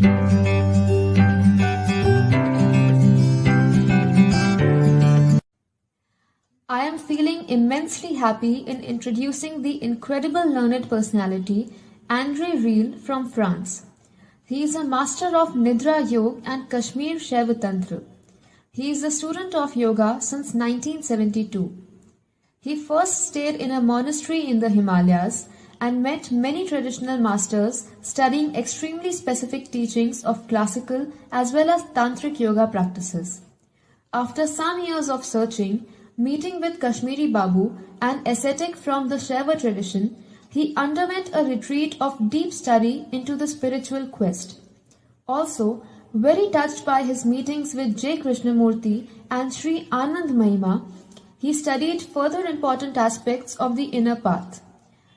I am feeling immensely happy in introducing the incredible learned personality Andre Riehl from France. He is a master of Nidra Yoga and Kashmir Shaiva Tantra. He is a student of yoga since 1972. He first stayed in a monastery in the Himalayas and met many traditional masters studying extremely specific teachings of classical as well as tantric yoga practices. After some years of searching, meeting with Kashmiri Babu, an ascetic from the Shaiva tradition, he underwent a retreat of deep study into the spiritual quest. Also, very touched by his meetings with J. Krishnamurti and Sri Anand Mahima, he studied further important aspects of the inner path.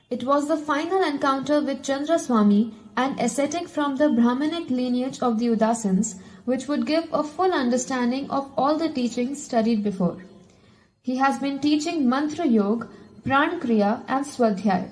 It was the final encounter with Chandraswami, an ascetic from the Brahmanic lineage of the Udasins, which would give a full understanding of all the teachings studied before. He has been teaching Mantra Yoga, Pran Kriya and Swadhyay.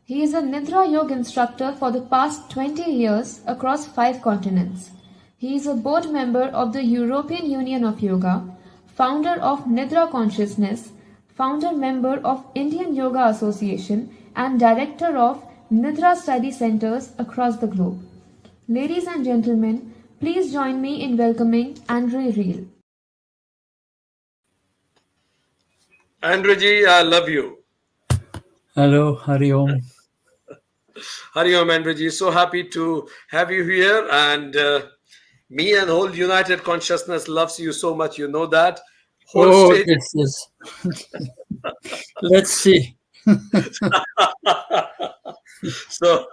He is a Nidra Yoga instructor for the past 20 years across 5 continents. He is a board member of the European Union of Yoga, founder of Nidra Consciousness, founder member of Indian Yoga Association, and director of Nidra Study Centers across the globe. Ladies and gentlemen, please join me in welcoming Andre Riehl. Andre ji, I love you. Hello, Hari Om. Hari Om, Andre ji. So happy to have you here. And me and whole United Consciousness loves you so much. You know that. Whole stage. Yes. Let's see. So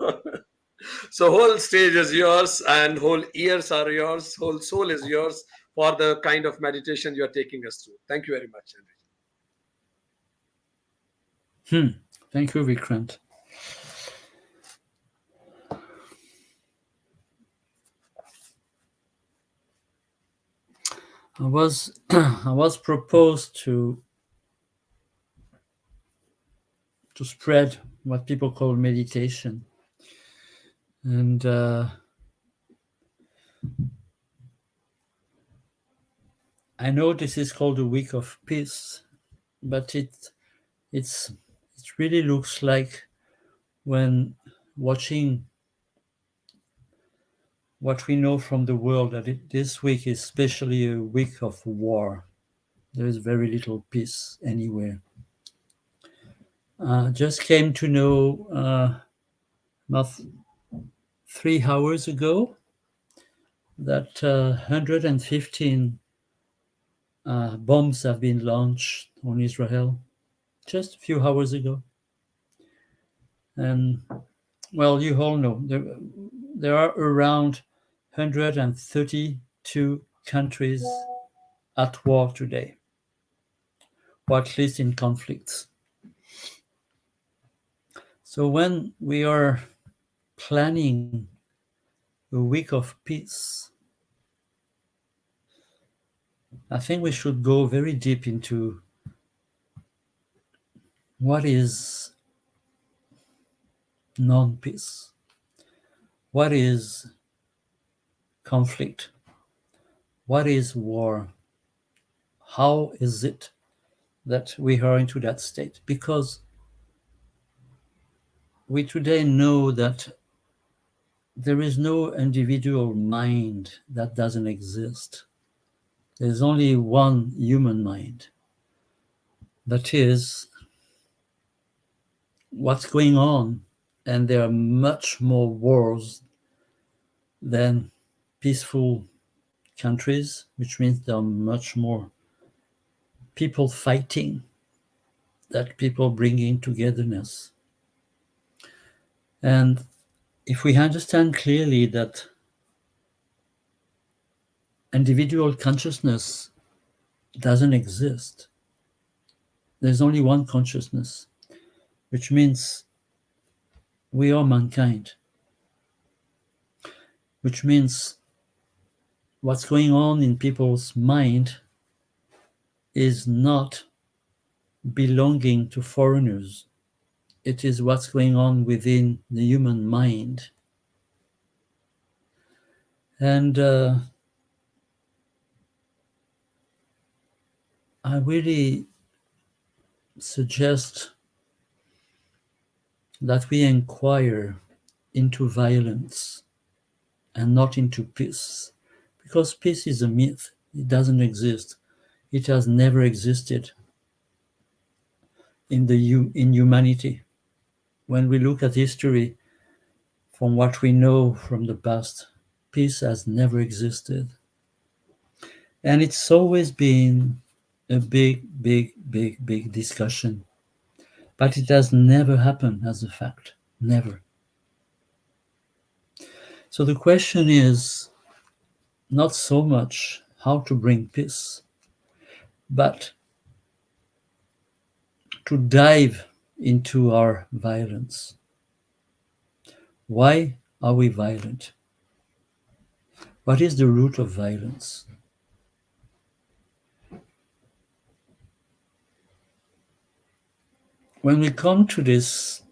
whole stage is yours and whole ears are yours. Whole soul is yours for the kind of meditation you are taking us through. Thank you very much, Andre. Thank you, Vikrant. I was proposed to spread what people call meditation, and I know this is called a week of peace, but it really looks like, when watching what we know from the world, that this week is especially a week of war. There is very little peace anywhere. Just came to know about 3 hours ago that 115 bombs have been launched on Israel just a few hours ago. And, well, you all know there are around 132 countries at war today, or at least in conflicts. So when we are planning a week of peace, I think we should go very deep into what is non-peace, what is conflict, what is war, how is it that we are into that state? Because we today know that there is no individual mind that doesn't exist. There's only one human mind. That is what's going on, and there are much more wars than peaceful countries, which means there are much more people fighting than people bringing togetherness. And if we understand clearly that individual consciousness doesn't exist, there's only one consciousness, which means we are mankind, which means what's going on in people's mind is not belonging to foreigners. It is what's going on within the human mind. And I really suggest that we inquire into violence and not into peace, because peace is a myth. It doesn't exist. It has never existed in humanity. When we look at history, from what we know from the past, peace has never existed. And it's always been a big discussion. But it has never happened as a fact. Never. So the question is not so much how to bring peace, but to dive into our violence. Why are we violent? What is the root of violence? When we come to this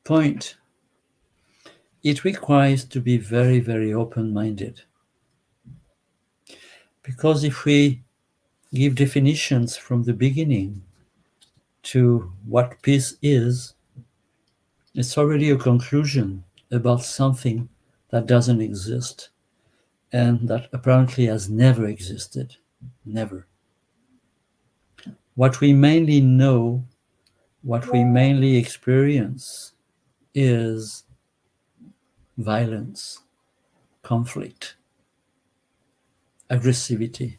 point, it requires to be very open-minded. Because if we give definitions from the beginning to what peace is, it's already a conclusion about something that doesn't exist and that apparently has never existed. Never. What we mainly know, what we mainly experience is violence, conflict, aggressivity.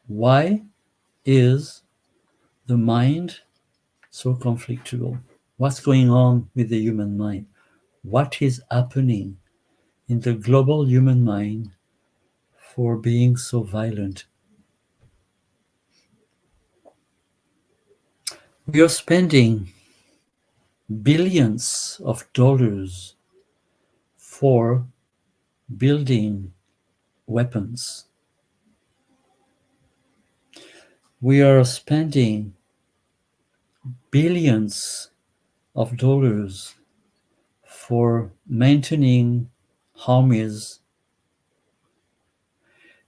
Why is the mind so conflictual? What's going on with the human mind? What is happening in the global human mind for being so violent? We are spending billions of dollars for building weapons. We are spending billions of dollars for maintaining armies.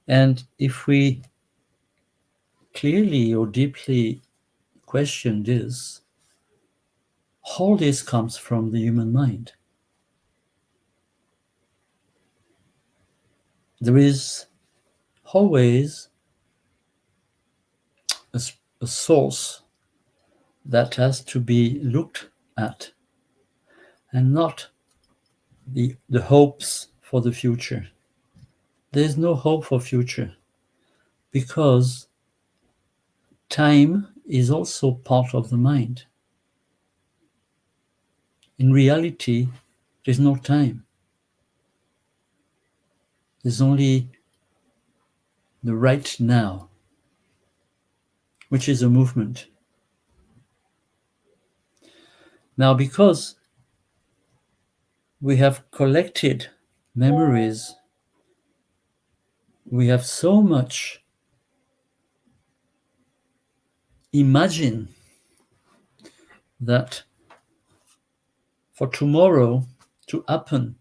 And if we clearly or deeply question this, all this comes from the human mind. There is always a source that has to be looked at and not the hopes for the future. There is no hope for future because time is also part of the mind. In reality, there's no time. There's only the right now, which is a movement. Now, because we have collected memories, we have so much imagine that for tomorrow to happen,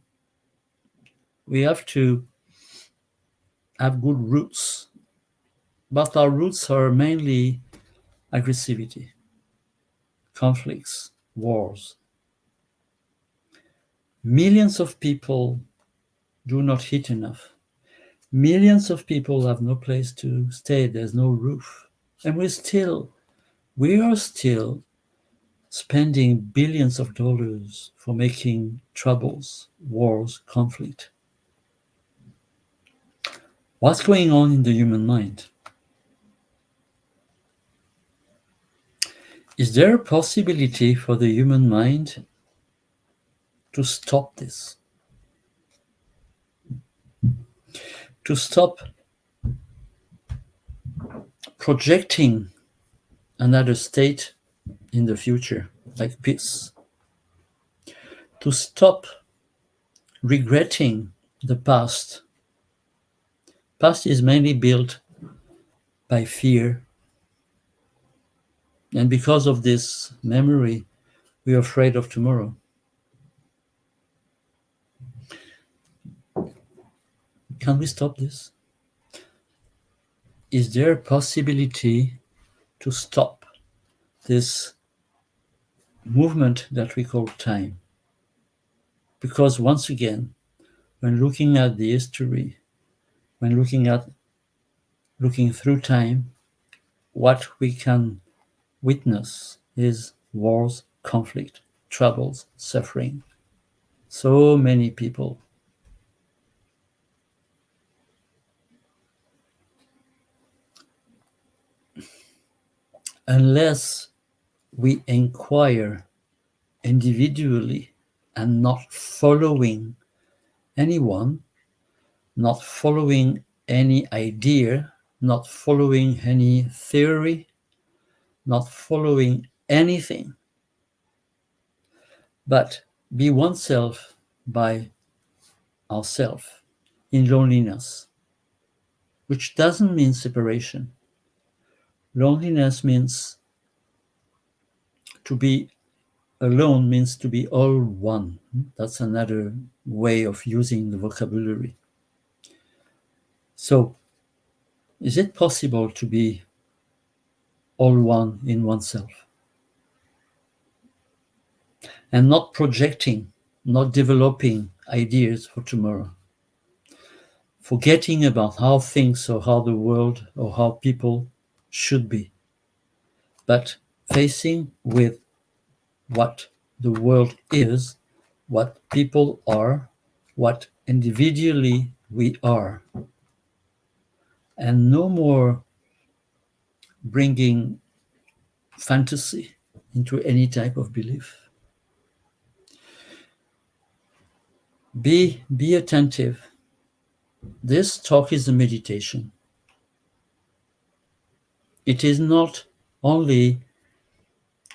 we have to have good roots. But our roots are mainly aggressivity, conflicts, wars. Millions of people do not eat enough. Millions of people have no place to stay. There's no roof. And we are still spending billions of dollars for making troubles, wars, conflict. What's going on in the human mind? Is there a possibility for the human mind to stop this? To stop projecting another state in the future, like peace? To stop regretting the past? Past is mainly built by fear. And because of this memory, we are afraid of tomorrow. Can we stop this? Is there a possibility to stop this movement that we call time? Because once again, when looking at the history, when looking through time, what we can witness is wars, conflict, troubles, suffering. So many people. Unless we inquire individually and not following anyone, not following any idea, not following any theory, not following anything, but be oneself by ourself in loneliness, which doesn't mean separation. Loneliness means to be alone, means to be all one. That's another way of using the vocabulary. So, is it possible to be all one in oneself and not projecting, not developing ideas for tomorrow, forgetting about how things or how the world or how people should be, but facing with what the world is, what people are, what individually we are, and no more bringing fantasy into any type of belief. Be attentive. This talk is a meditation. It is not only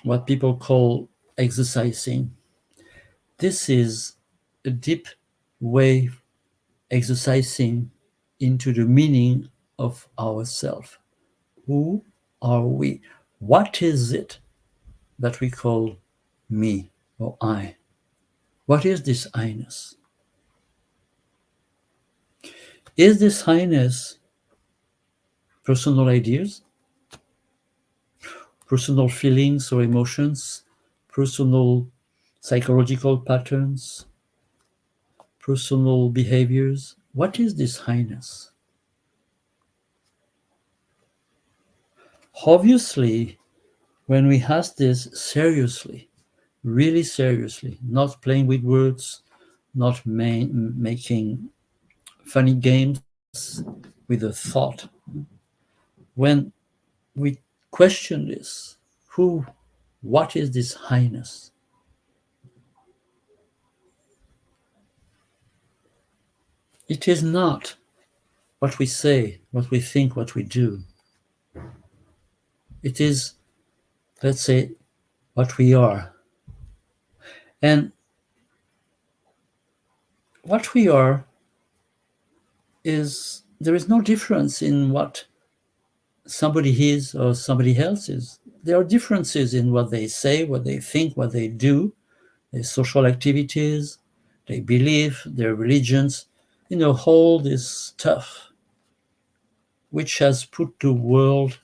what people call exercising. This is a deep way exercising into the meaning of ourself. Who are we? What is it that we call me or I? What is this I-ness? Is this I-ness personal ideas, personal feelings or emotions, personal psychological patterns, personal behaviors? What is this I-ness? Obviously, when we ask this seriously, really seriously, not playing with words, not making funny games with a thought, when we question this, what is this I-ness? It is not what we say, what we think, what we do. It is, let's say, what we are. And what we are is, there is no difference in what somebody is or somebody else is. There are differences in what they say, what they think, what they do, their social activities, they believe, their religions, all this stuff which has put the world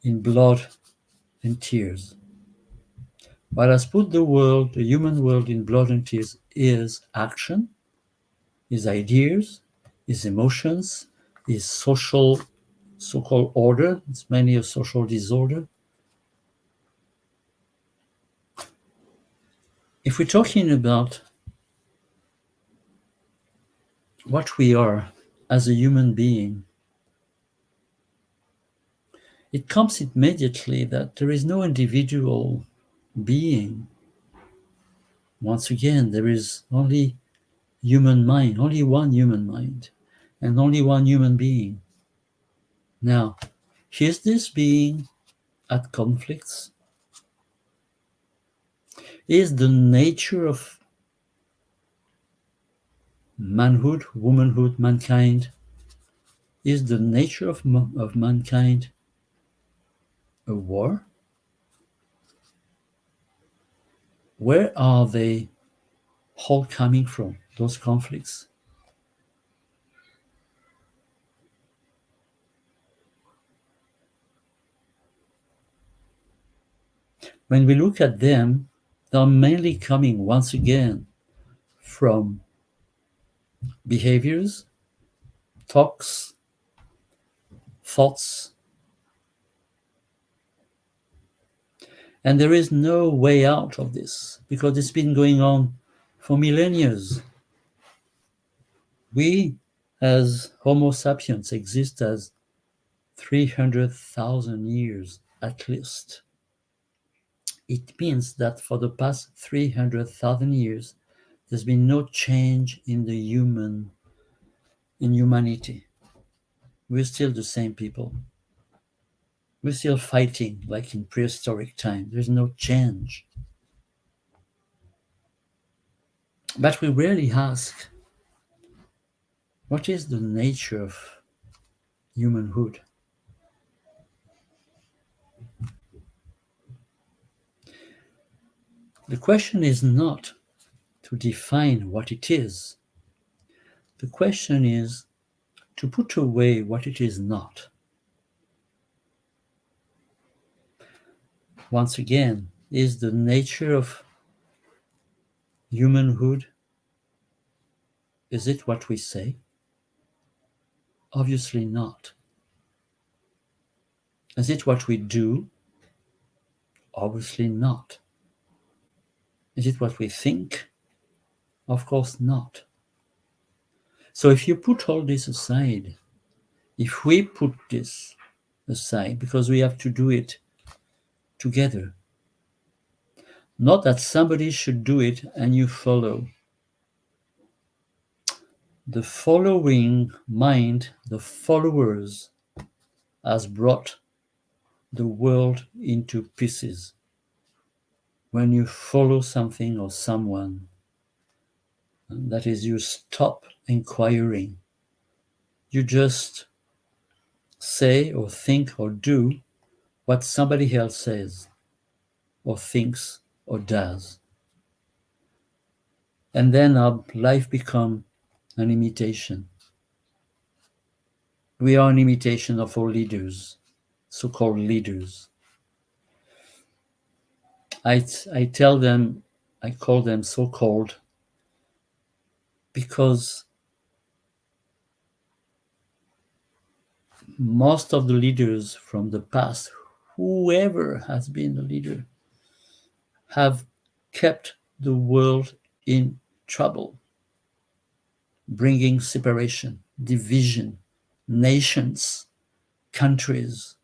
in blood and tears. What has put the world, the human world, in blood and tears is action, is ideas, is emotions, is social, so-called order. It's mainly a social disorder. If we're talking about what we are as a human being, it comes immediately that there is no individual being. Once again, there is only human mind, only one human mind, and only one human being. Now, is this being at conflicts? Is the nature of manhood, womanhood, mankind, is the nature of mankind a war? Where are they all coming from, those conflicts? When we look at them, they're mainly coming once again from behaviors, talks, thoughts, and there is no way out of this because it's been going on for millennia. We, as Homo sapiens, exist as 300,000 years at least. It means that for the past 300,000 years, there's been no change in humanity. We're still the same people. We're still fighting like in prehistoric time. There's no change. But we rarely ask, what is the nature of humanhood? The question is not to define what it is. The question is to put away what it is not. Once again, is the nature of humanhood, is it what we say? Obviously not. Is it what we do? Obviously not. Is it what we think? Of course not. So if you put all this aside, if we put this aside, because we have to do it together, not that somebody should do it and you follow. The following mind, the followers, has brought the world into pieces. When you follow something or someone, that is, you stop inquiring. You just say or think or do what somebody else says or thinks or does. And then our life becomes an imitation. We are an imitation of our leaders, so-called leaders. I tell them, I call them so-called because most of the leaders from the past, whoever has been the leader, have kept the world in trouble, bringing separation, division, nations, countries,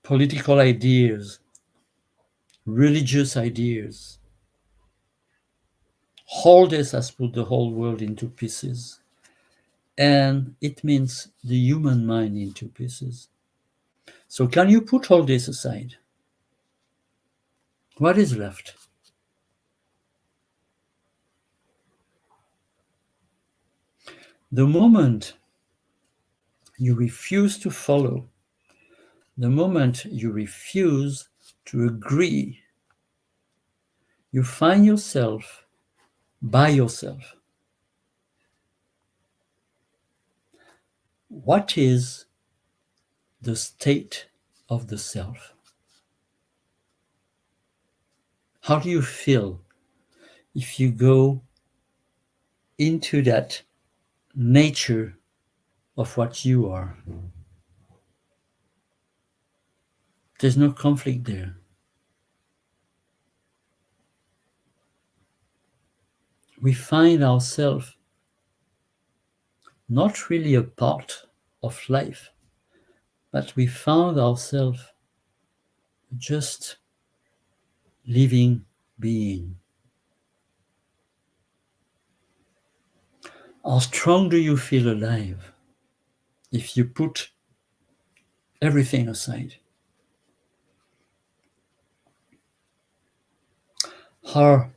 political ideas, religious ideas. All this has put the whole world into pieces. And it means the human mind into pieces. So can you put all this aside? What is left? The moment you refuse to follow, the moment you refuse to agree, you find yourself by yourself. What is the state of the self? How do you feel if you go into that nature of what you are? There's no conflict there. We find ourselves not really a part of life, but we found ourselves just living being. How strong do you feel alive if you put everything aside? How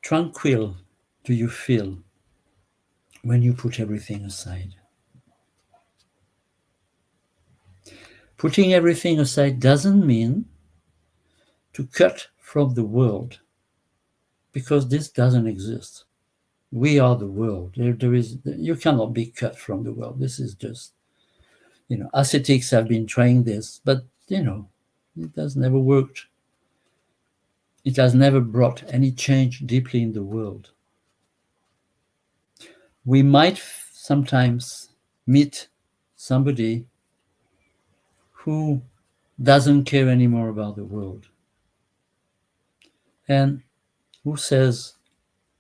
tranquil do you feel when you put everything aside? Putting everything aside doesn't mean to cut from the world, because this doesn't exist. We are the world. You cannot be cut from the world. This is just, ascetics have been trying this, but it has never worked. It has never brought any change deeply in the world. We might sometimes meet somebody who doesn't care anymore about the world and who says,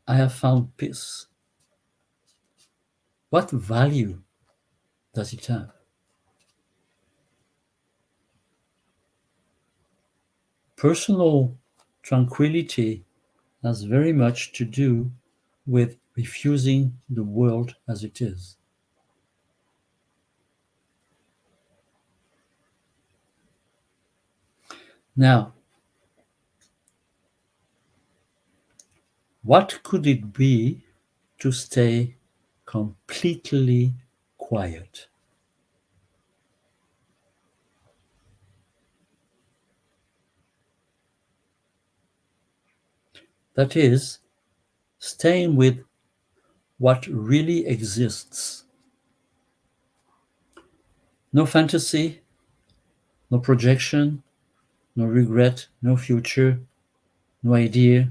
I have found peace. What value does it have? Personal tranquility has very much to do with refusing the world as it is. Now, what could it be to stay completely quiet? That is, staying with what really exists. No fantasy, no projection, no regret, no future, no idea.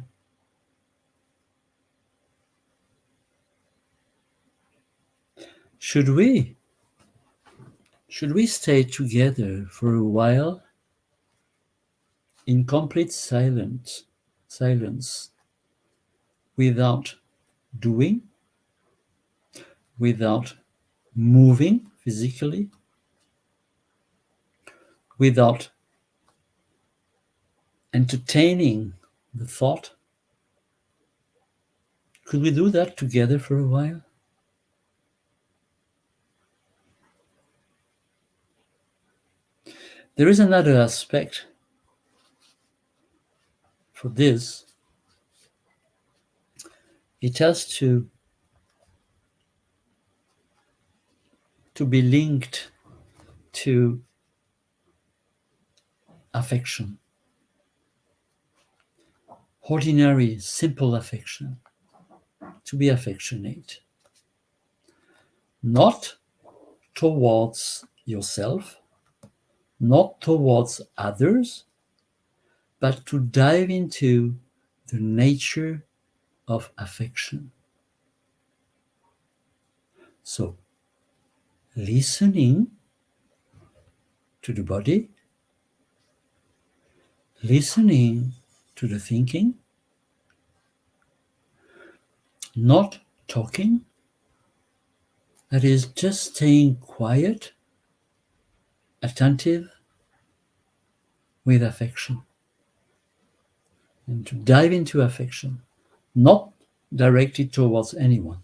Should we? Should we stay together for a while in complete silence, without doing, without moving physically, without entertaining the thought? Could we do that together for a while? There is another aspect for this. It has to be linked to affection. Ordinary, simple affection. To be affectionate. Not towards yourself, not towards others, but to dive into the nature of affection. So, listening to the body, listening to the thinking, not talking, that is just staying quiet, attentive with affection. And to dive into affection, not directed towards anyone.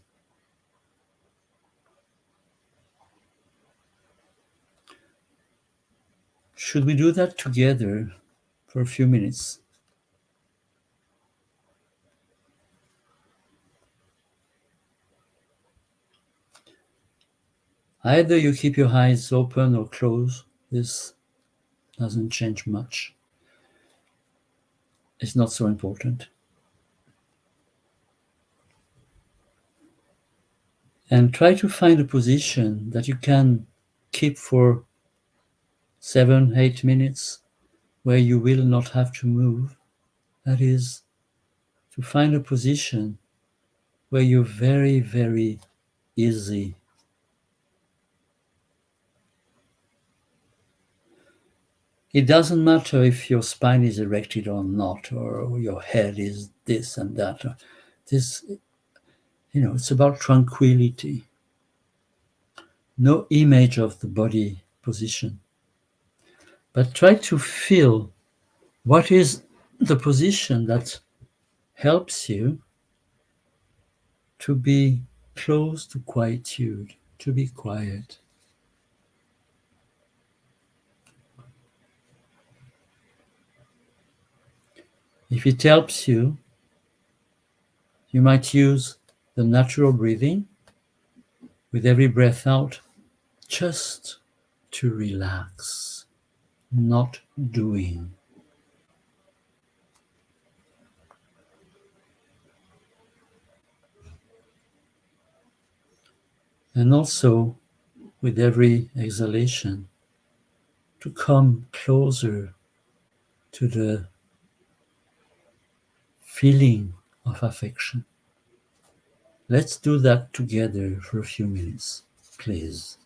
Should we do that together for a few minutes? Either you keep your eyes open or closed. This doesn't change much. It's not so important. And try to find a position that you can keep for 7-8 minutes where you will not have to move. That is, to find a position where you're very, very easy. It doesn't matter if your spine is erected or not, or your head is this and that. This, it's about tranquility. No image of the body position. But try to feel what is the position that helps you to be close to quietude, to be quiet. If it helps you, you might use the natural breathing with every breath out, just to relax, not doing. And also, with every exhalation, to come closer to the feeling of affection. Let's do that together for a few minutes, please.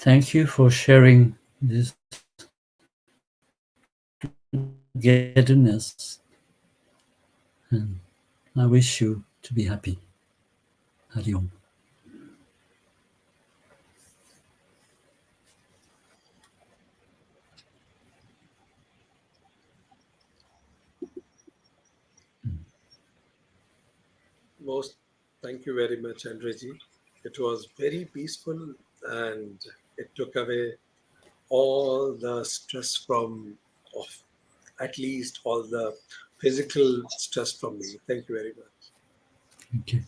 Thank you for sharing this togetherness. And I wish you to be happy. Hariom. Most thank you very much, Andreji. It was very peaceful and it took away all the stress from of at least all the physical stress from me. Thank you very much. Thank you.